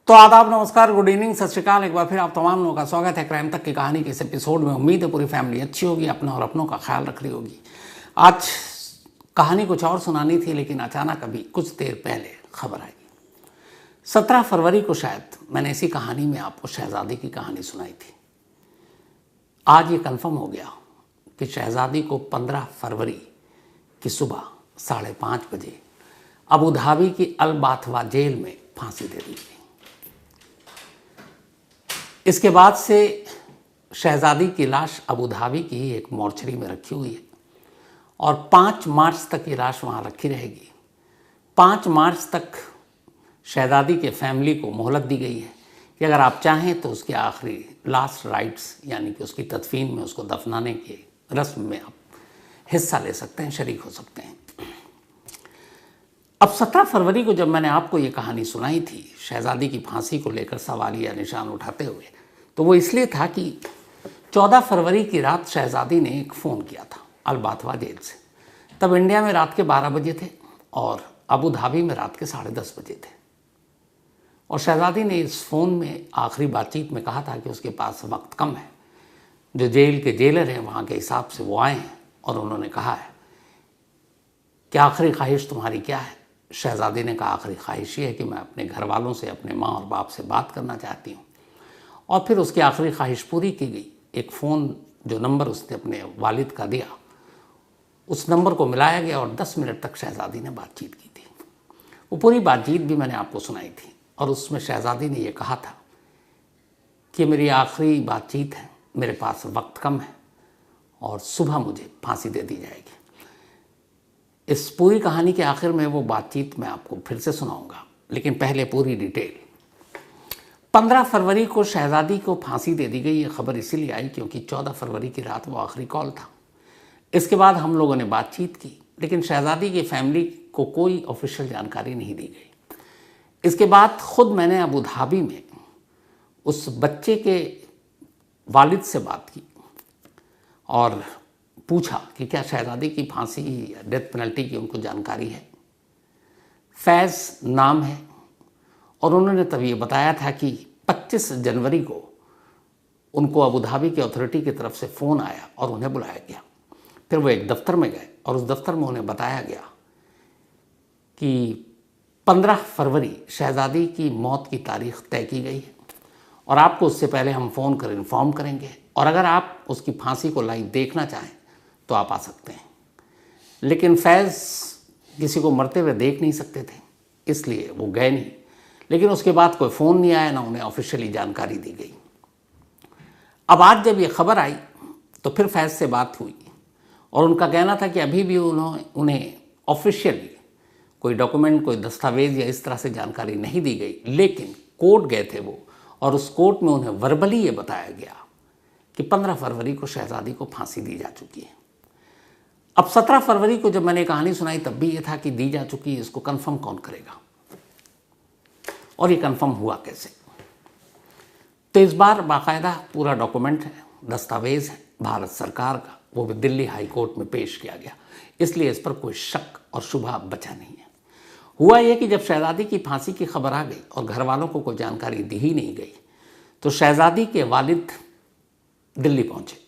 तो आदाब, नमस्कार, गुड इवनिंग, सत श्रीकाल। एक बार फिर आप तमाम लोगों का स्वागत है क्राइम तक की कहानी के इस एपिसोड में। उम्मीद है पूरी फैमिली अच्छी होगी, अपना और अपनों का ख्याल रख रही होगी। आज कहानी कुछ और सुनानी थी, लेकिन अचानक अभी कुछ देर पहले खबर आई। 17 फरवरी को शायद मैंने इसी कहानी में आपको शहजादी की कहानी सुनाई थी। आज ये कन्फर्म हो गया कि शहजादी को 15 फरवरी की सुबह 5:30 बजे अबू धाबी की अल बाथवा जेल में फांसी दे दी गई। इसके बाद से शहजादी की लाश अबू धाबी की एक मॉर्चरी में रखी हुई है और 5 मार्च तक ये लाश वहाँ रखी रहेगी। 5 मार्च तक शहजादी के फैमिली को मोहलत दी गई है कि अगर आप चाहें तो उसके आखिरी लास्ट राइट्स यानी कि उसकी तदफीन में, उसको दफनाने के रस्म में आप हिस्सा ले सकते हैं, शरीक हो सकते हैं। अब 17 फरवरी को जब मैंने आपको ये कहानी सुनाई थी शहजादी की फांसी को लेकर सवालिया निशान उठाते हुए, तो वो इसलिए था कि 14 फरवरी की रात शहजादी ने एक फ़ोन किया था अल बाथवा जेल से। तब इंडिया में रात के 12 बजे थे और अबू धाबी में रात के 10:30 बजे थे। और शहजादी ने इस फ़ोन में आखिरी बातचीत में कहा था कि उसके पास वक्त कम है। जो जेल के जेलर हैं वहाँ के हिसाब से वो आए हैं और उन्होंने कहा है कि आखिरी ख्वाहिश तुम्हारी क्या है। शहजादी ने कहा आखिरी ख्वाहिश ये है कि मैं अपने घर वालों से, अपने माँ और बाप से बात करना चाहती हूँ। और फिर उसकी आखिरी ख्वाहिश पूरी की गई। एक फ़ोन, जो नंबर उसने अपने वालिद का दिया, उस नंबर को मिलाया गया और 10 मिनट तक शहजादी ने बातचीत की थी। वो पूरी बातचीत भी मैंने आपको सुनाई थी और उसमें शहजादी ने ये कहा था कि मेरी आखिरी बातचीत है, मेरे पास वक्त कम है और सुबह मुझे फांसी दे दी जाएगी। इस पूरी कहानी के आखिर में वो बातचीत मैं आपको फिर से सुनाऊंगा, लेकिन पहले पूरी डिटेल। 15 फरवरी को शहजादी को फांसी दे दी गई। ये खबर इसीलिए आई क्योंकि 14 फरवरी की रात वो आखिरी कॉल था। इसके बाद हम लोगों ने बातचीत की, लेकिन शहजादी की फैमिली को कोई ऑफिशियल जानकारी नहीं दी गई। इसके बाद खुद मैंने अबू धाबी में उस बच्चे के वालिद से बात की और पूछा कि क्या शहजादी की फांसी या डेथ पेनल्टी की उनको जानकारी है। फैज़ नाम है और उन्होंने तब ये बताया था कि 25 जनवरी को उनको अबू धाबी की अथॉरिटी की तरफ से फ़ोन आया और उन्हें बुलाया गया। फिर वो एक दफ्तर में गए और उस दफ्तर में उन्हें बताया गया कि 15 फरवरी शहजादी की मौत की तारीख तय की गई है और आपको उससे पहले हम फ़ोन कर इन्फॉर्म करेंगे और अगर आप उसकी फांसी को लाइव देखना चाहें तो आप आ सकते हैं। लेकिन फैज़ किसी को मरते हुए देख नहीं सकते थे, इसलिए वो गए नहीं। लेकिन उसके बाद कोई फ़ोन नहीं आया, ना उन्हें ऑफिशियली जानकारी दी गई। अब आज जब ये खबर आई तो फिर फैज़ से बात हुई और उनका कहना था कि अभी भी उन्हें ऑफिशियली कोई डॉक्यूमेंट, कोई दस्तावेज़ या इस तरह से जानकारी नहीं दी गई। लेकिन कोर्ट गए थे वो और उस कोर्ट में उन्हें वर्बली ये बताया गया कि 15 फरवरी को शहजादी को फांसी दी जा चुकी है। अब 17 फरवरी को जब मैंने कहानी सुनाई तब भी ये था कि दी जा चुकी है, इसको कंफर्म कौन करेगा और ये कंफर्म हुआ कैसे। तो इस बार बाकायदा पूरा डॉक्यूमेंट है, दस्तावेज है भारत सरकार का, वो भी दिल्ली हाई कोर्ट में पेश किया गया, इसलिए इस पर कोई शक और शुबा बचा नहीं है। हुआ ये कि जब शहजादी की फांसी की खबर आ गई और घर वालों को कोई जानकारी दी ही नहीं गई तो शहजादी के वालिद दिल्ली पहुँचे।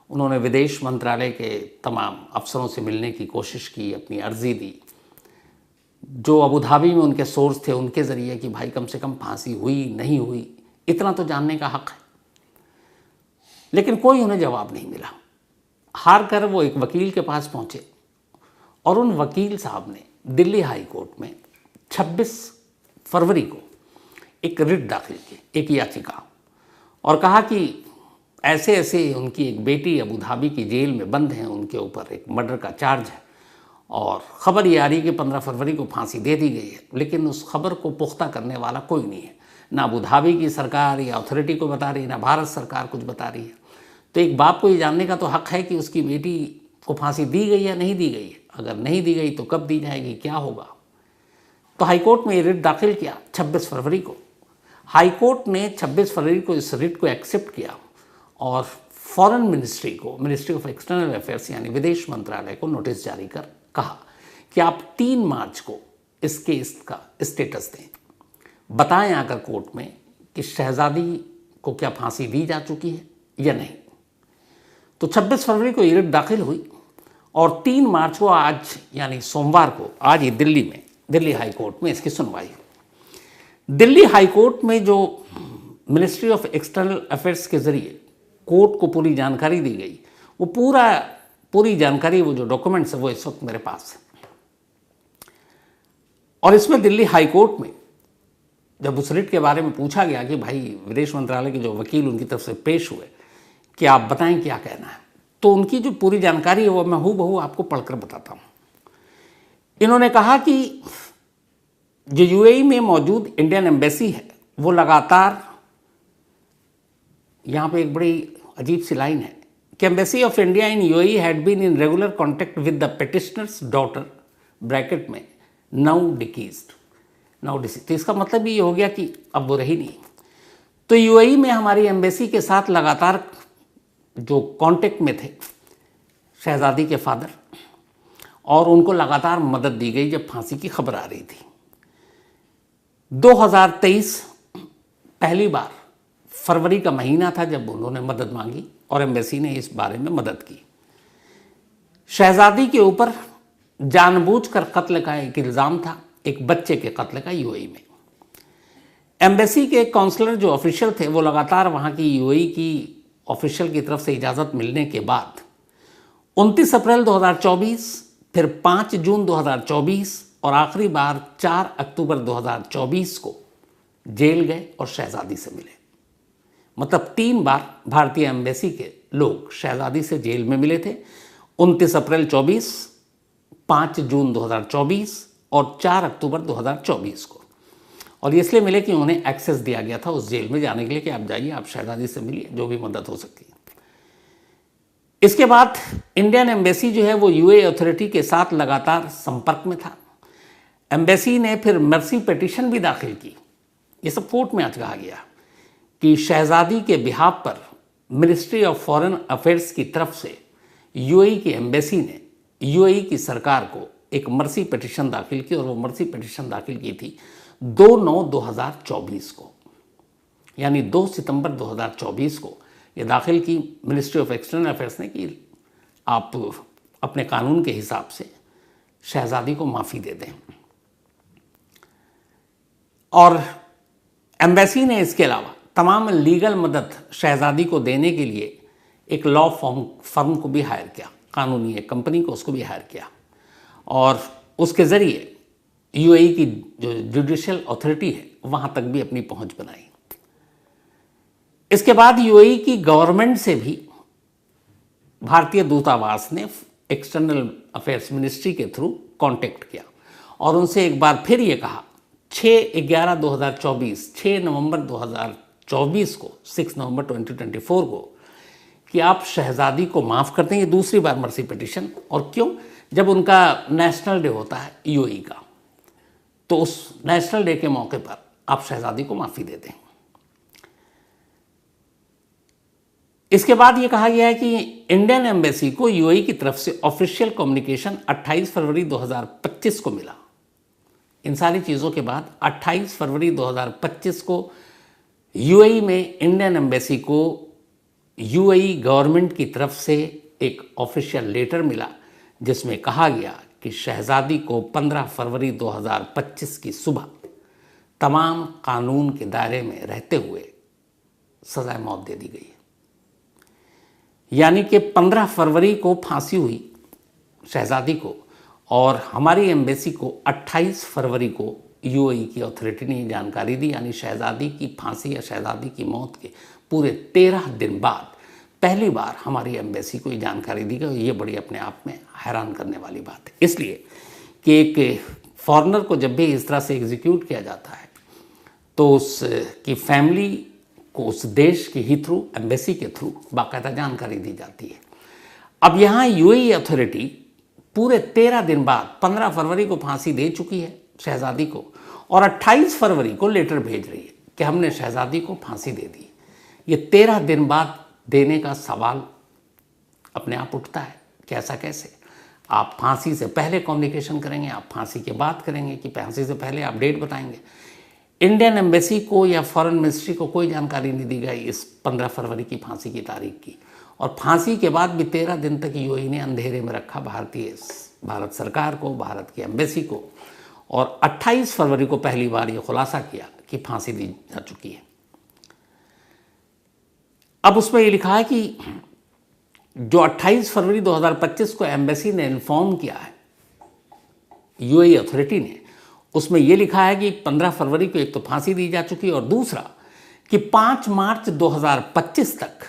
उन्होंने विदेश मंत्रालय के तमाम अफसरों से मिलने की कोशिश की, अपनी अर्जी दी। जो अबू धाबी में उनके सोर्स थे उनके ज़रिए कि भाई कम से कम फांसी हुई नहीं हुई इतना तो जानने का हक़ है। लेकिन कोई उन्हें जवाब नहीं मिला। हार कर वो एक वकील के पास पहुँचे और उन वकील साहब ने दिल्ली हाई कोर्ट में 26 फरवरी को एक रिट दाखिल की, एक याचिका, और कहा कि ऐसे ऐसे उनकी एक बेटी अबू धाबी की जेल में बंद हैं, उनके ऊपर एक मर्डर का चार्ज है और ख़बर ये आ रही है कि 15 फरवरी को फांसी दे दी गई है। लेकिन उस खबर को पुख्ता करने वाला कोई नहीं है, ना अबू धाबी की सरकार या अथॉरिटी को बता रही है, ना भारत सरकार कुछ बता रही है। तो एक बाप को ये जानने का तो हक़ है कि उसकी बेटी को फांसी दी गई या नहीं दी गई है। अगर नहीं दी गई तो कब दी जाएगी, क्या होगा। तो हाईकोर्ट में ये रिट दाखिल किया 26 फरवरी को। हाईकोर्ट ने 26 फरवरी को इस रिट को एक्सेप्ट किया और फॉरेन मिनिस्ट्री को, मिनिस्ट्री ऑफ एक्सटर्नल अफेयर्स यानी विदेश मंत्रालय को नोटिस जारी कर कहा कि आप 3 मार्च को इस केस का स्टेटस दें। बताएं आकर कोर्ट में कि शहजादी को क्या फांसी दी जा चुकी है या नहीं। तो 26 फरवरी को ये रिट दाखिल हुई और 3 मार्च को, आज यानी सोमवार को, आज ही दिल्ली में, दिल्ली हाई कोर्ट में इसकी सुनवाई हुई। दिल्ली हाई कोर्ट में जो मिनिस्ट्री ऑफ एक्सटर्नल अफेयर्स के जरिए कोर्ट को पूरी जानकारी दी गई, वो पूरी जानकारी, वो जो डॉक्यूमेंट्स है वो इस वक्त मेरे पास है। और इसमें दिल्ली हाई कोर्ट में जब उस रिट के बारे में पूछा गया कि भाई विदेश मंत्रालय के जो वकील उनकी तरफ से पेश हुए कि आप बताएं क्या कहना है, तो उनकी जो पूरी जानकारी है वो मैं हूबहू आपको पढ़कर बताता हूं। इन्होंने कहा कि जो यूएई में मौजूद इंडियन एम्बेसी है वो लगातार, यहां पे एक बड़ी अजीब सी लाइन है कि embassy of India in UAE had been in regular contact with the petitioners daughter, bracket में नाउ डिसीज्ड। तो इसका मतलब ये हो गया कि अब वो रही नहीं। तो यूएई में हमारी एम्बेसी के साथ लगातार जो कांटेक्ट में थे शहजादी के फादर, और उनको लगातार मदद दी गई जब फांसी की खबर आ रही थी। 2023 पहली बार फरवरी का महीना था जब उन्होंने मदद मांगी और एम्बेसी ने इस बारे में मदद की। शहजादी के ऊपर जानबूझकर कत्ल का एक इल्ज़ाम था, एक बच्चे के कत्ल का यूएई में। एम्बेसी के काउंसलर जो ऑफिशियल थे वो लगातार वहाँ की यूएई की ऑफिशियल की तरफ से इजाज़त मिलने के बाद 29 अप्रैल 2024, फिर 5 जून 2024 और आखिरी बार 4 अक्टूबर 2024 को जेल गए और शहजादी से मिले। मतलब 3 बार भारतीय एम्बेसी के लोग शहजादी से जेल में मिले थे, 29 अप्रैल 24, 5 जून 2024 और 4 अक्टूबर 2024 को। और ये इसलिए मिले कि उन्हें एक्सेस दिया गया था उस जेल में जाने के लिए कि आप जाइए, आप शहजादी से मिलिए, जो भी मदद हो सकती है। इसके बाद इंडियन एम्बेसी जो है वो यूएई अथॉरिटी के साथ लगातार संपर्क में था। एम्बेसी ने फिर मर्सी पिटीशन भी दाखिल की। ये सब कोर्ट में आज कहा गया कि शहजादी के बिहाफ पर मिनिस्ट्री ऑफ फॉरेन अफेयर्स की तरफ से यूएई की एम्बेसी ने यूएई की सरकार को एक मर्सी पिटीशन दाखिल की, और वो मर्सी पिटीशन दाखिल की थी 2/9/2024 को, यानी 2 सितंबर 2024 को ये दाखिल की मिनिस्ट्री ऑफ एक्सटर्नल अफेयर्स ने कि आप अपने कानून के हिसाब से शहजादी को माफ़ी दे दें। और एम्बेसी ने इसके अलावा तमाम लीगल मदद शहजादी को देने के लिए एक लॉ फर्म को भी हायर किया, कानूनी एक कंपनी को, उसको भी हायर किया, और उसके ज़रिए यूएई की जो जुडिशियल अथॉरिटी है वहाँ तक भी अपनी पहुँच बनाई। इसके बाद यूएई की गवर्नमेंट से भी भारतीय दूतावास ने एक्सटर्नल अफेयर्स मिनिस्ट्री के थ्रू कांटेक्ट किया और उनसे एक बार फिर ये कहा 6/11/2024, 6 नवंबर 2024 को, 6 नवंबर 2024 को, कि आप शहजादी को माफ़ कर दें। ये दूसरी बार मर्सी पिटीशन, और क्यों? जब उनका नेशनल डे होता है यूएई का, तो उस नेशनल डे के मौके पर आप शहजादी को माफ़ी दे दें। इसके बाद ये कहा गया है कि इंडियन एम्बेसी को यूएई की तरफ से ऑफिशियल कम्युनिकेशन 28 फरवरी 2025 को मिला। इन सारी चीज़ों के बाद 28 फरवरी 2025 को यूएई में इंडियन एम्बेसी को यूएई गवर्नमेंट की तरफ से एक ऑफिशियल लेटर मिला जिसमें कहा गया कि शहजादी को 15 फरवरी 2025 की सुबह तमाम कानून के दायरे में रहते हुए सज़ाए मौत दे दी गई। यानी कि 15 फरवरी को फांसी हुई शहजादी को, और हमारी एम्बेसी को 28 फरवरी को यूएई की अथॉरिटी ने जानकारी दी, यानी शहजादी की फांसी या शहजादी की मौत के पूरे 13 दिन बाद पहली बार हमारी एम्बेसी को ये जानकारी दी गई। ये बड़ी अपने आप में हैरान करने वाली बात है, इसलिए कि एक फॉरेनर को जब भी इस तरह से एग्जीक्यूट किया जाता है तो उसकी फैमिली को उस देश के ही थ्रू, एम्बेसी के थ्रू बाकायदा जानकारी दी जाती है। अब यहाँ यूएई अथॉरिटी पूरे 13 दिन बाद 15 फरवरी को फांसी दे चुकी है शहजादी को, और 28 फरवरी को लेटर भेज रही है कि हमने शहजादी को फांसी दे दी। ये 13 दिन बाद देने का सवाल अपने आप उठता है कि ऐसा कैसे? आप फांसी से पहले कम्युनिकेशन करेंगे, आप फांसी के बाद करेंगे, कि फांसी से पहले आप डेट बताएंगे? इंडियन एम्बेसी को या फॉरेन मिनिस्ट्री को कोई जानकारी नहीं दी गई इस 15 फरवरी की फांसी की तारीख की। और फांसी के बाद भी 13 दिन तक यूएई ने अंधेरे में रखा भारत सरकार को, भारत की एम्बेसी को। और 28 फरवरी को पहली बार ये खुलासा किया कि फांसी दी जा चुकी है। अब उसमें ये लिखा है कि जो 28 फरवरी 2025 को एम्बेसी ने इन्फॉर्म किया है यूएई अथॉरिटी ने, उसमें यह लिखा है कि 15 फरवरी को एक तो फांसी दी जा चुकी है और दूसरा कि 5 मार्च 2025 तक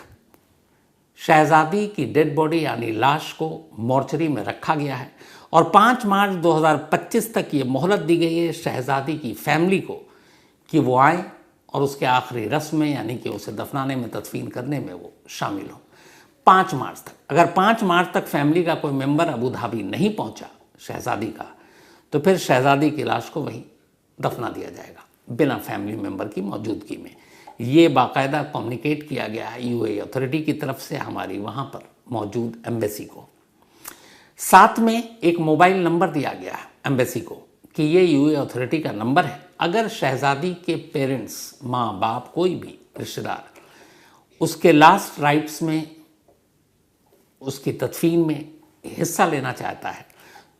शहजादी की डेड बॉडी यानी लाश को मॉर्चरी में रखा गया है। और 5 मार्च 2025 तक ये मोहलत दी गई है शहजादी की फैमिली को कि वो आए और उसके आखिरी रस्म में यानी कि उसे दफनाने में, तदफीन करने में वो शामिल हो। 5 मार्च तक, अगर 5 मार्च तक फैमिली का कोई मेंबर अबू धाबी नहीं पहुंचा शहजादी का, तो फिर शहजादी की लाश को वहीं दफना दिया जाएगा बिना फैमिली मेंबर की मौजूदगी में। ये बाकायदा कम्युनिकेट किया गया है यूएई अथॉरिटी की तरफ से हमारी वहाँ पर मौजूद एम्बेसी को। साथ में एक मोबाइल नंबर दिया गया है एम्बेसी को कि ये यूएई अथॉरिटी का नंबर है। अगर शहजादी के पेरेंट्स, माँ बाप, कोई भी रिश्तेदार उसके लास्ट राइट्स में, उसकी तदफीन में हिस्सा लेना चाहता है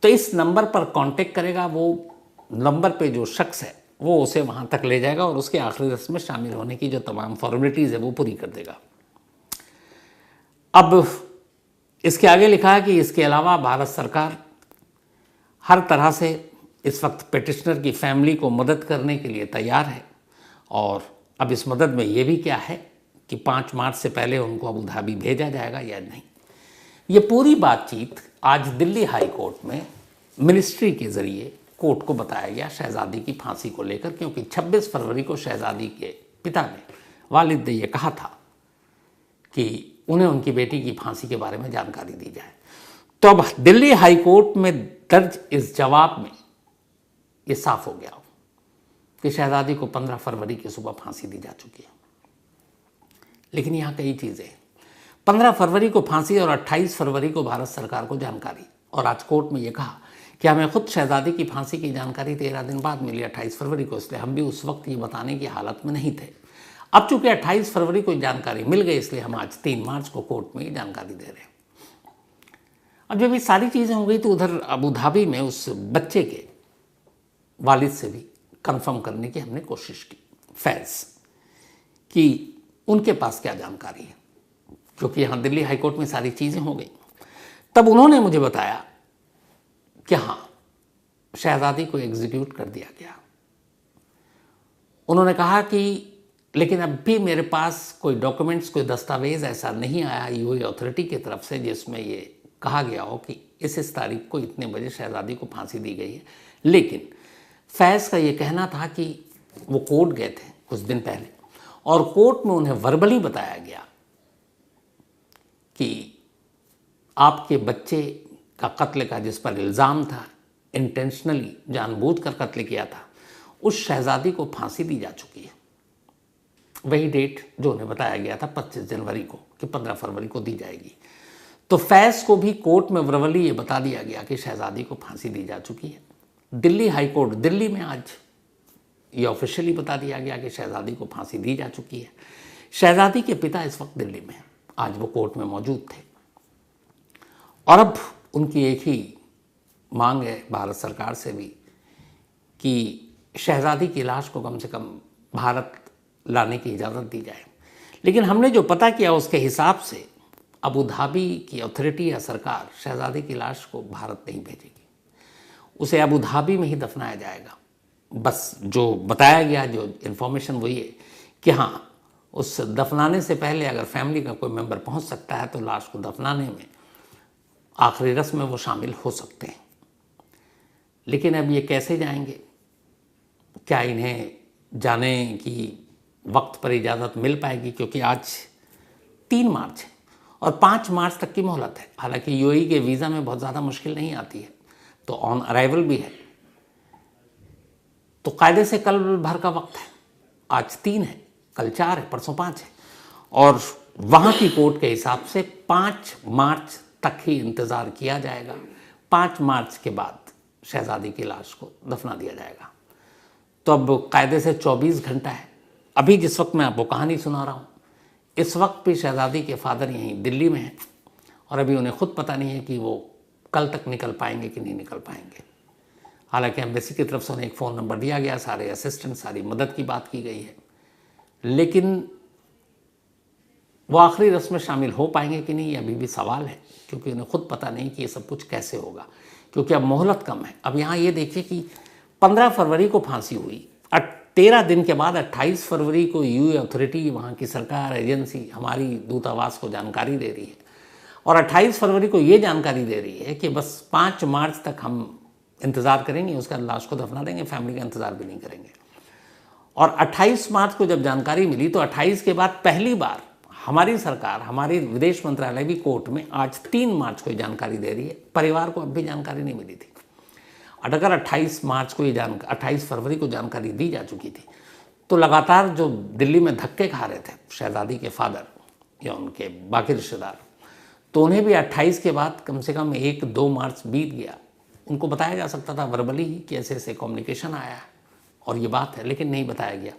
तो इस नंबर पर कांटेक्ट करेगा। वो नंबर पे जो शख्स है वो उसे वहाँ तक ले जाएगा और उसके आखिरी रस्म में शामिल होने की जो तमाम फॉर्मेलिटीज़ है वो पूरी कर देगा। अब इसके आगे लिखा है कि इसके अलावा भारत सरकार हर तरह से इस वक्त पिटिशनर की फैमिली को मदद करने के लिए तैयार है। और अब इस मदद में ये भी क्या है कि 5 मार्च से पहले उनको अबू धाबी भेजा जाएगा या नहीं। ये पूरी बातचीत आज दिल्ली हाई कोर्ट में मिनिस्ट्री के ज़रिए कोर्ट को बताया गया शहजादी की फांसी को लेकर, क्योंकि 26 फरवरी को शहजादी के पिता ने, वालिद ने ये कहा था कि उन्हें उनकी बेटी की फांसी के बारे में जानकारी दी जाए। तो अब दिल्ली हाई कोर्ट में दर्ज इस जवाब में ये साफ हो गया कि शहजादी को 15 फरवरी की सुबह फांसी दी जा चुकी है। लेकिन यहाँ कई चीज़ें, 15 फरवरी को फांसी और 28 फरवरी को भारत सरकार को जानकारी, और आज कोर्ट में ये कहा कि हमें खुद शहजादी की फांसी की जानकारी 13 दिन बाद मिली 28 फरवरी को, इसलिए हम भी उस वक्त ये बताने की हालत में नहीं थे। अब चूंकि 28 फरवरी को जानकारी मिल गई, इसलिए हम आज 3 मार्च को कोर्ट में ये जानकारी दे रहे हैं। अब जब ये सारी चीज़ें हो गई तो उधर अबू धाबी में उस बच्चे के वालिद से भी कंफर्म करने की हमने कोशिश की, फैज़, कि उनके पास क्या जानकारी है, क्योंकि यहाँ दिल्ली हाईकोर्ट में सारी चीज़ें हो गई। तब उन्होंने मुझे बताया कि हाँ, शहजादी को एग्जीक्यूट कर दिया गया। उन्होंने कहा कि लेकिन अब भी मेरे पास कोई डॉक्यूमेंट्स, कोई दस्तावेज़ ऐसा नहीं आया यूएई अथॉरिटी की तरफ से जिसमें ये कहा गया हो कि इस तारीख को इतने बजे शहजादी को फांसी दी गई है। लेकिन फैज़ का ये कहना था कि वो कोर्ट गए थे कुछ दिन पहले और कोर्ट में उन्हें वर्बली बताया गया कि आपके बच्चे का कत्ल का जिस पर इल्ज़ाम था, इंटेंशनली जानबूझकर कत्ल किया था, उस शहजादी को फांसी दी जा चुकी है। वही डेट जो उन्हें बताया गया था 25 जनवरी को कि 15 फरवरी को दी जाएगी। तो फैज़ को भी कोर्ट में वर्बली ये बता दिया गया कि शहजादी को फांसी दी जा चुकी है। दिल्ली हाई कोर्ट दिल्ली में आज ये ऑफिशियली बता दिया गया कि शहजादी को फांसी दी जा चुकी है। शहजादी के पिता इस वक्त दिल्ली में, आज वो कोर्ट में मौजूद थे और अब उनकी एक ही मांग है भारत सरकार से भी कि शहजादी की लाश को कम से कम भारत लाने की इजाज़त दी जाए। लेकिन हमने जो पता किया उसके हिसाब से अबू धाबी की अथॉरिटी या सरकार शहजादी की लाश को भारत नहीं भेजेगी, उसे अबू धाबी में ही दफनाया जाएगा। बस जो बताया गया, जो इन्फॉर्मेशन वो ये कि हाँ, उस दफनाने से पहले अगर फैमिली का कोई मेंबर पहुंच सकता है तो लाश को दफनाने में, आखिरी रस्म में वो शामिल हो सकते हैं। लेकिन अब ये कैसे जाएंगे? क्या इन्हें जाने की वक्त पर इजाज़त मिल पाएगी? क्योंकि आज 3 मार्च है और 5 मार्च तक की मोहलत है। हालांकि यूएई के वीज़ा में बहुत ज़्यादा मुश्किल नहीं आती है, तो ऑन अराइवल भी है, तो कायदे से कल भर का वक्त है। आज 3 है, कल 4 है, परसों 5 है और वहाँ की कोर्ट के हिसाब से 5 मार्च तक ही इंतज़ार किया जाएगा। 5 मार्च के बाद शहजादी की लाश को दफना दिया जाएगा। तो अब कायदे से 24 घंटा है। अभी जिस वक्त मैं आपको कहानी सुना रहा हूँ, इस वक्त भी शहजादी के फादर यहीं दिल्ली में हैं और अभी उन्हें खुद पता नहीं है कि वो कल तक निकल पाएंगे कि नहीं निकल पाएंगे। हालांकि एम्बेसी की तरफ से उन्हें एक फ़ोन नंबर दिया गया, सारे असिस्टेंट, सारी मदद की बात की गई है, लेकिन वो आखिरी रस्म में शामिल हो पाएंगे कि नहीं, ये अभी भी सवाल है, क्योंकि उन्हें खुद पता नहीं कि ये सब कुछ कैसे होगा, क्योंकि अब मोहलत कम है। अब यहाँ ये देखिए कि 15 फरवरी को फांसी हुई, 13 दिन के बाद 28 फरवरी को यूए अथॉरिटी, वहाँ की सरकार, एजेंसी, हमारी दूतावास को जानकारी दे रही है और 28 फरवरी को ये जानकारी दे रही है कि बस 5 मार्च तक हम इंतज़ार करेंगे, उसका लाश को दफना देंगे, फैमिली का इंतज़ार भी नहीं करेंगे। और 28 मार्च को जब जानकारी मिली तो 28 के बाद पहली बार हमारी सरकार, हमारी विदेश मंत्रालय भी कोर्ट में आज 3 मार्च को जानकारी दे रही है। परिवार को अब भी जानकारी नहीं मिली थी। और अगर 28 मार्च को 28 फरवरी को जानकारी दी जा चुकी थी तो लगातार जो दिल्ली में धक्के खा रहे थे शहजादी के फादर या उनके बाकी रिश्तेदार, तो उन्हें भी 28 के बाद कम से कम 1-2 मार्च बीत गया। उनको बताया जा सकता था वर्बली ही कि ऐसे ऐसे कम्युनिकेशन आया है और ये बात है, लेकिन नहीं बताया गया।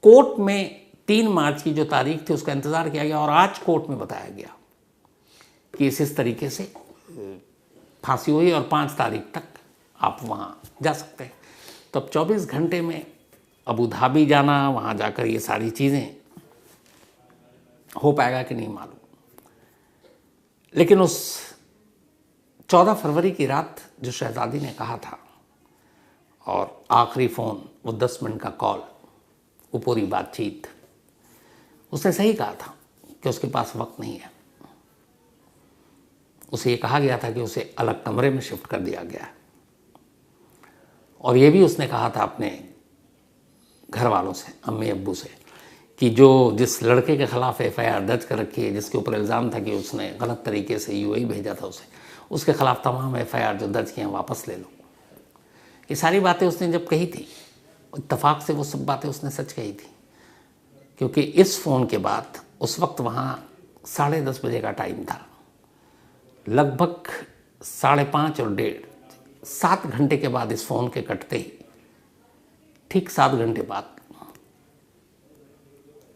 कोर्ट में 3 मार्च की जो तारीख थी उसका इंतज़ार किया गया और आज कोर्ट में बताया गया कि इस तरीके से फांसी हुई और 5 तारीख तक आप वहाँ जा सकते हैं। तो अब 24 घंटे में अबू धाबी जाना, वहाँ जाकर ये सारी चीज़ें हो पाएगा कि नहीं मालूम। लेकिन उस 14 फरवरी की रात जो शहजादी ने कहा था और आखिरी फ़ोन, वो 10 मिनट का कॉल, वो पूरी बातचीत, उसने सही कहा था कि उसके पास वक्त नहीं है। उसे ये कहा गया था कि उसे अलग कमरे में शिफ्ट कर दिया गया है और ये भी उसने कहा था अपने घर वालों से, अम्मी अब्बू से, कि जिस लड़के के ख़िलाफ़ एफआईआर दर्ज कर रखी है, जिसके ऊपर इल्ज़ाम था कि उसने गलत तरीके से यूएई भेजा था उसके ख़िलाफ़ तमाम एफआईआर जो दर्ज किए हैं वापस ले लो। ये सारी बातें उसने जब कही थी, इत्तफाक से वो सब बातें उसने सच कही थी, क्योंकि इस फ़ोन के बाद उस वक्त वहाँ 10:30 बजे का टाइम था। लगभग 5:30 और 1:30, 7 घंटे के बाद इस फ़ोन के कटते ही, ठीक 7 घंटे बाद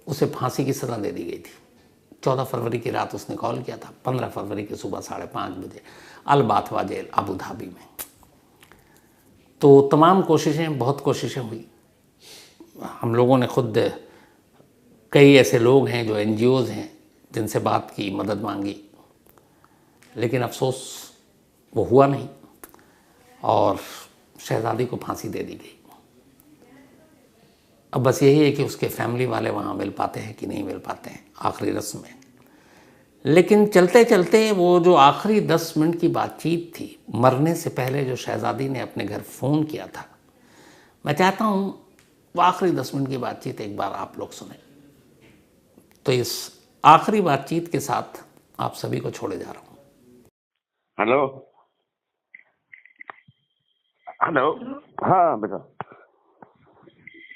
उसे फांसी की सज़ा दे दी गई थी। 14 फरवरी की रात उसने कॉल किया था, 15 फरवरी की सुबह 5:30 बजे अल बाथवा जेल अबू धाबी में। तो तमाम कोशिशें, बहुत कोशिशें हुई। हम लोगों ने खुद, कई ऐसे लोग हैं जो NGOs हैं जिनसे बात की, मदद मांगी, लेकिन अफसोस वो हुआ नहीं और शहजादी को फांसी दे दी गई। अब बस यही है कि उसके फैमिली वाले वहाँ मिल पाते हैं कि नहीं मिल पाते हैं आखिरी रस्म में। लेकिन चलते चलते वो जो आखिरी 10 मिनट की बातचीत थी, मरने से पहले जो शहजादी ने अपने घर फ़ोन किया था, मैं चाहता हूँ वो आखिरी 10 मिनट की बातचीत एक बार आप लोग सुने। तो इस आखिरी बातचीत के साथ आप सभी को छोड़े जा रहा हूँ। हेलो हेलो, हाँ बेटा।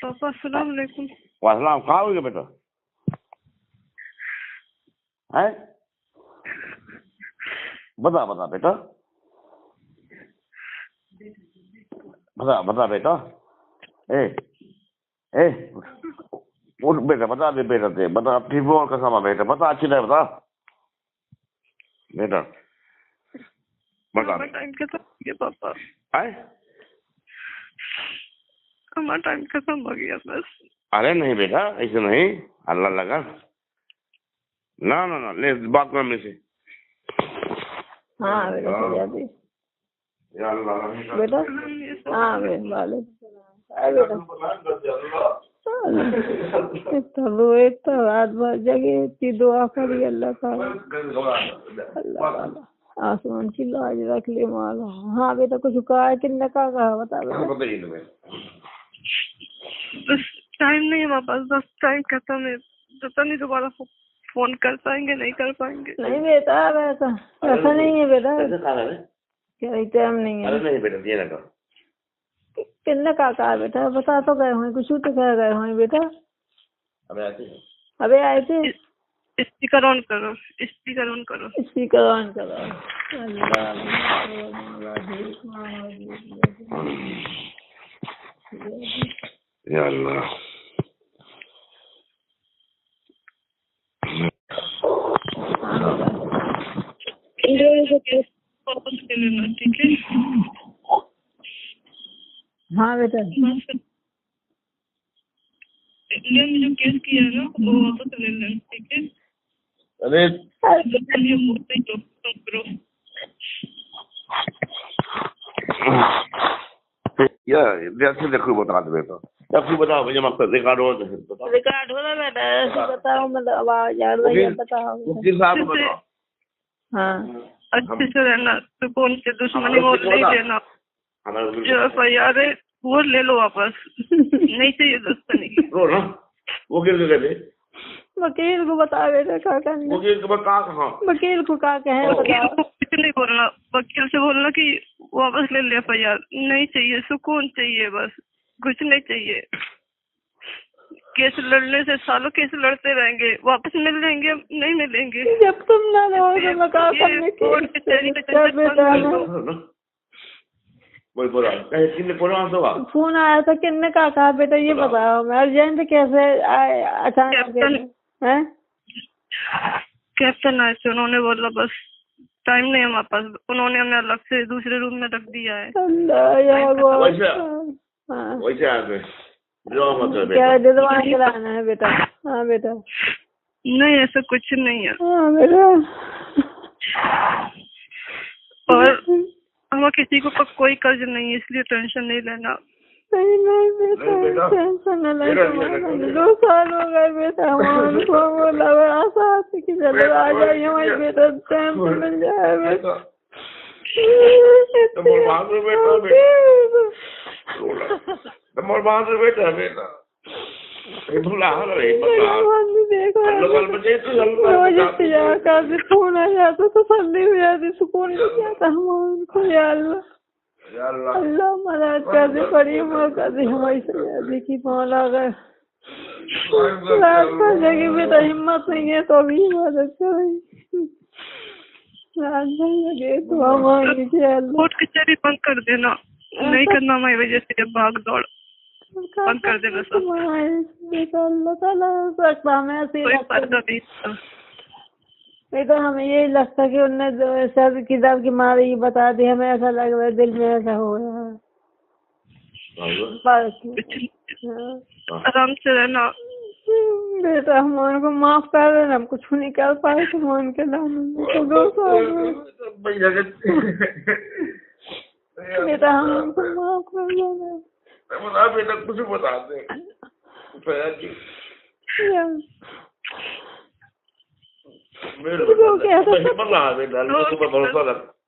पापा अस्सलाम वालेकुम। वालेकुम, कहाँ हो गए बेटा? है बता बता बेटा, बता बेटा। ए ए उठ बेटा, बता दे बेटा, दे बता, टीबोल का समा बेटा, बता, अच्छी तरह बता बेटा, बता। टाइम खत्म हो गया पापा, है हमारा टाइम खत्म हो गया बस। अरे नहीं बेटा, ऐसे नहीं, अल्लाह लगा ना ना ना, ले बात कर मेरे से। हाँ बेटा, शहजादी या अल्लाह बेटा, हाँ बेटा, इतना रोए, इतना रात भर जगे, इतनी दुआ करी अल्लाह ताला, अल्लाह आसमान की लाज रख ले माला। हाँ बेटा, कुछ कहा है, किन्ने कहा बता बेटा। बस टाइम नहीं है हमारे पास, बस टाइम खत्म है, पता नहीं दोबारा फोन कर पाएंगे नहीं कर पाएंगे। नहीं बेटा, वैसा ऐसा नहीं है बेटा, क्या टाइम नहीं है। अरे नहीं बेटा, दिए ना किन्ने कहा बेटा, बता तो गए हों, कुछ तो कह गए हों बेटा। अबे आए थे। स्पीकर ऑन करो, स्पीकर ऑन करो, स्पीकर ऑन करो। या अल्लाह। वापस ले लेना, ठीक है? हाँ बेटा, इंडिया में जो केस किया है ना वो वापस ले लेना, ठीक है? अरे ये बोलते ही तो करो। या जैसे देखो बता दे बेटा, जब तू बता मुझे मकसद रिकॉर्ड हो तो बता। रिकॉर्ड हो रहा बेटा, ऐसे बताओ, मतलब आवाज आ रही है, बताओ। वकील साहब को बताओ। हाँ अच्छे से रहना, तो कौन से दुश्मनी वो नहीं देना। जो FIR है वो ले लो वापस, नहीं चाहिए दुश्मनी। रो ना वकील को कहते, वकील को बता बेटा क्या करना। वकील को बता कहाँ, वकील को क्या कहे वकील बताओ। को कुछ नहीं बोलना, वकील से बोलना कि वापस ले ले FIR, नहीं चाहिए, सुकून चाहिए, बस कुछ नहीं चाहिए। केस लड़ने से सालों केस लड़ते रहेंगे, वापस मिल लेंगे नहीं मिलेंगे। जब तुम ना रहोगे मैं क्या करने की। कोर्ट कचहरी का क्या झंझट बेटा बंद ना, कर दो। वही बोला किसने फोन होगा, फोन आया था, किसने कहा बेटा ये बताओ, मैं अर्जेंट कैसे अचानक है। कैप्टन आए थे, उन्होंने बोला बस टाइम नहीं है हमारे पास, उन्होंने हमें अलग से दूसरे रूम में रख दिया है। अल्लाह या वैसे हाँ वैसे आ गए जो मतलब क्या दिलवा के लाना है बेटा। हाँ बेटा, नहीं ऐसा कुछ नहीं है। हाँ बेटा, और हमें किसी को कोई कर्ज नहीं है, इसलिए टेंशन नहीं लेना। नहीं बेटा, टेंशन न ले। 2 साल हो गए बेटा, हमारे को बोला आशा थी कि जल्द आ जाइए हमारे बेटा, टाइम पे मिल जाए बेटा। बेटा बेटा फोन आ जाता तो तसल्ली हो जाती, सुकून मिल जाता हमको। या अल्लाह मदद कर दे, बड़ी मदद कर दे हमारी सयादी की मौला। अगर जगह बेटा हिम्मत नहीं है तो भी मदद करें, लगे तो हमारी कोर्ट कचहरी बंद कर देना, नहीं करना हमारी वजह से भाग दौड़ बंद कर देना सब। अल्लाह ताला सकता हमें ऐसे कोई फायदा नहीं। नहीं तो हमें यही लगता कि उनने सर की दर्द की मारे ही बता दी, हमें ऐसा लग रहा है दिल में ऐसा हो रहा है। आराम से रहना बेटा, हम उनको माफ कर देना, हम कुछ नहीं कर पाए तो मान के लाना। 2 साल बेटा हम उनको माफ कर देना। बेटा कुछ बता दे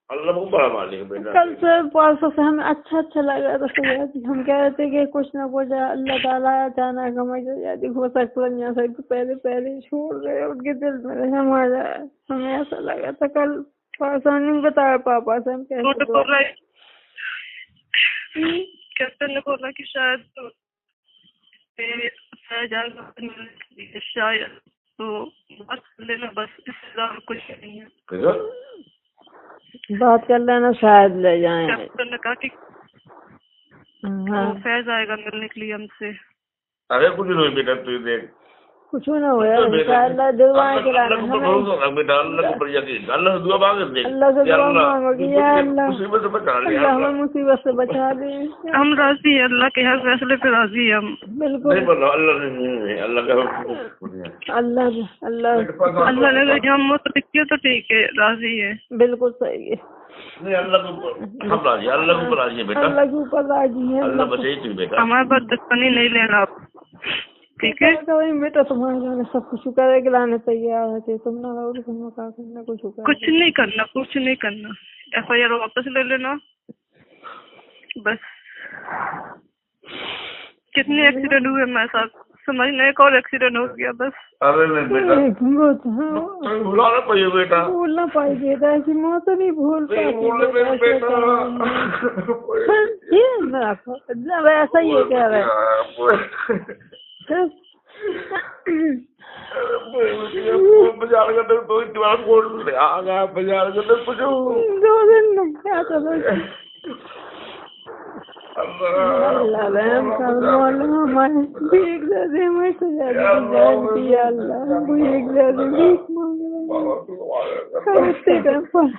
अल्लाह को बड़ा मालिक बेटा। कल से परसों से हमें अच्छा लग रहा था सयादी, हम कह रहे थे कि कुछ ना कुछ अल्लाह ताला अचानक हमें सयादी हो सकता है तो पहले छोड़ रहे, उनके दिल में रहम आ जाए, हमें ऐसा लगा था। कल परसों नहीं बताया पापा से, हम कैसे कैप्टन ने बोला कि शायद शायद तो बात कर लेना, बस इससे ज्यादा कुछ नहीं है। बात कर लेना, शायद ले जाए। कैप्टन ने कहा कि फैज आएगा मिलने के लिए हमसे। अरे कुछ नहीं बेटा, तू देख कुछ ना हो यार, इंशाअल्लाह दुआ के लाना अल्लाह दुआ मांग दे, अल्लाह से दुआ मांगोगी या अल्लाह मुसीबत से बचा ले, अल्लाह हमें मुसीबत से बचा दे। हम राजी है, अल्लाह के हर फैसले पे राजी है हम। बिल्कुल नहीं बोलो अल्लाह का अल्लाह ने अगर हम तो दिखती तो ठीक है, राजी है। बिल्कुल सही है। नहीं अल्लाह के ऊपर हम राजी, अल्लाह के ऊपर राजी है बेटा, अल्लाह के ऊपर राजी है। अल्लाह बचे तू बेटा, हमारे पास दुश्मनी नहीं लेना आप, ठीक है? बेटा तुम्हारे जाने सब कुछ करे के लाने तैयार है, तुम ना रहो तुम क्या करना, कुछ नहीं करना, कुछ नहीं करना। FIR वापस ले लेना बस। कितने एक्सीडेंट हुए मेरे साथ, समझना एक और एक्सीडेंट हो गया बस। अरे नहीं बेटा भूला ना पाइए बेटा, भूल ना पाई बेटा, ऐसी मौत तो नहीं भूल पाती बेटा। ऐसा ही है कह रहे बाजार का तो दीवार कोड आ गया, बाजार का तो कुछ 2 दिन क्या चलो अल्लाह रहम कर मौला हमारे भीख दे दे मैं सजादी की जान की अल्लाह भीख दे दे भीख मांग रहे हैं करते कर पर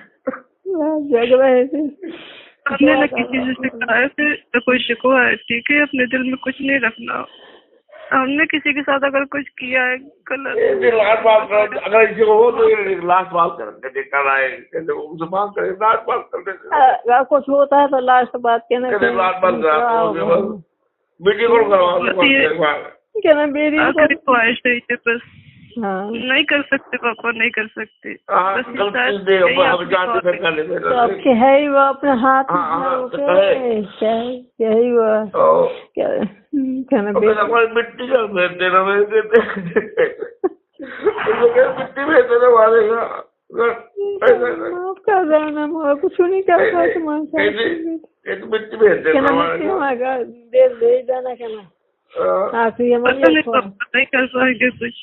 जग रहे थे आपने ना किसी से शिकायत है तो कोई शिकवा है, ठीक है, अपने दिल में कुछ नहीं रखना। हमने किसी के साथ अगर कुछ किया है गलत, लास्ट बात कर, अगर इसी को हो तो ये लास्ट बात करके देखा रहा है, उनसे बात करें, लास्ट बात करने अगर कुछ होता है तो लास्ट बात कहना लास्ट बात करा मीटिंग कौन करवा कहना मेरी आखिरी ख्वाहिश है ये बस। हाँ नहीं कर सकते पापा, नहीं कर सकते। बस हम जानते फिर कर लेते तो अब क्या है ही वो अपने हाथ में क्या ही वो क्या कहना मिट्टी का भेज देना मिट्टी भेज देना मारेगा माफ कर देना मैं कुछ नहीं कर पाया तुम्हारे मिट्टी भेज देना दे देना कहना आखिरी नहीं कर पाएंगे कुछ।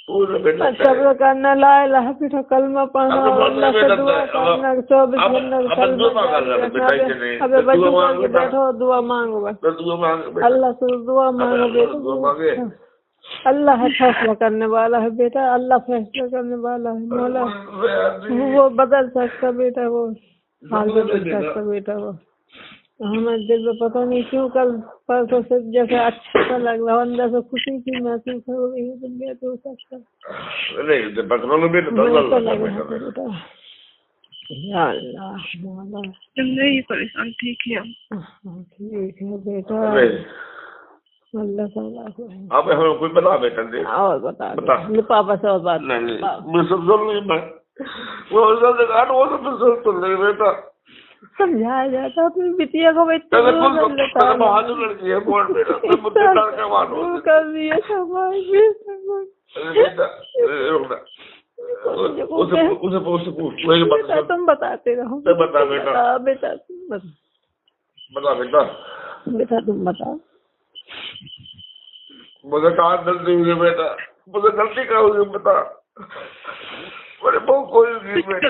सब करना ला इलाहा पीठो कलमा पढ़ना अल्लाह से दुआ करना 24 घंटा कलमा अबे बच्चों के बैठो दुआ मांगो बस अल्लाह से दुआ मांगो बेटा अल्लाह है फैसला करने वाला है बेटा अल्लाह फैसला करने वाला है मौला वो बदल सकता बेटा वो हाल बदल सकता बेटा वो हमारे दिल में पता नहीं क्यों कल परसों से जैसे अच्छा सा लग रहा अंदर से खुशी की महसूस हो रही है तुम तो सकता बेटा या अल्लाह मौला नहीं परेशान, ठीक है ठीक है बेटा अल्लाह ताला को अब हमें कोई बता बेटा और बता पापा से और बात नहीं मैं सब सुन ली मैं वो सब सुन रही बेटा समझाया जाता अपनी बिटिया को लड़की है कर दिया तुम बताते रहो बता बेटा बेटा बता बेटा बेटा तुम बताओ मुझे कहाँ गलती हुई बेटा मुझे गलती क्या हुई बता मेरे बहुत कोई बेटा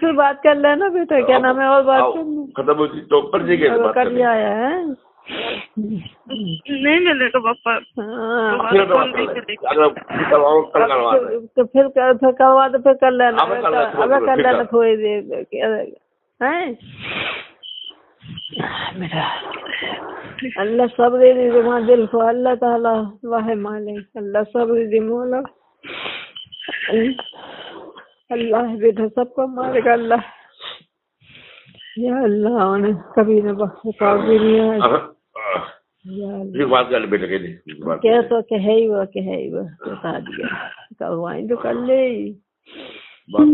फिर बात कर लेना बेटा क्या नाम है और बात खत्म हुई तो पर जी के बात कर लिया है नहीं मिलेगा पापा। तो फिर करवा तो फिर कर लेना अब कर लेना थोड़ी देर है बेटा अल्लाह सब्र दे तुम्हारे दिल को अल्लाह ताला वाह मालिक अल्लाह सब्र दे मौला अल्लाह बेटा सबको मारेगा अल्लाह या अल्लाह उन्हें कभी न बख्शा भी नहीं है बात कर बेटा क्या तो कहे ही वो बता दिया करवाएं तो कर ले फोन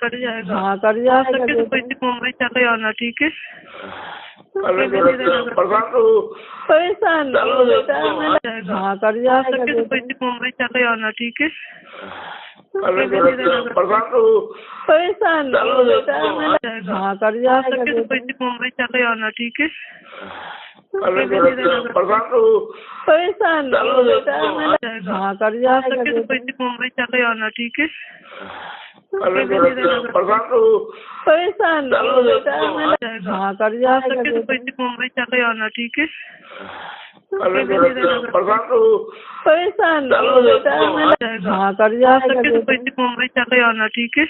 कर जाएगा। हाँ कर जाएगा मुंबई चले आना, ठीक है। परेशान हाँ कर जाएगा मुंबई चले आना, ठीक है। परेशान हाँ कर जाएगा मुंबई चले आना, ठीक है। परेशान हाँ कर जाएगा मुंबई चले आना, ठीक है। परेशान हाँ कर जाएगा मुंबई चले आना, ठीक है। परेशान हाँ कर जाएगा मुंबई चले आना, ठीक है।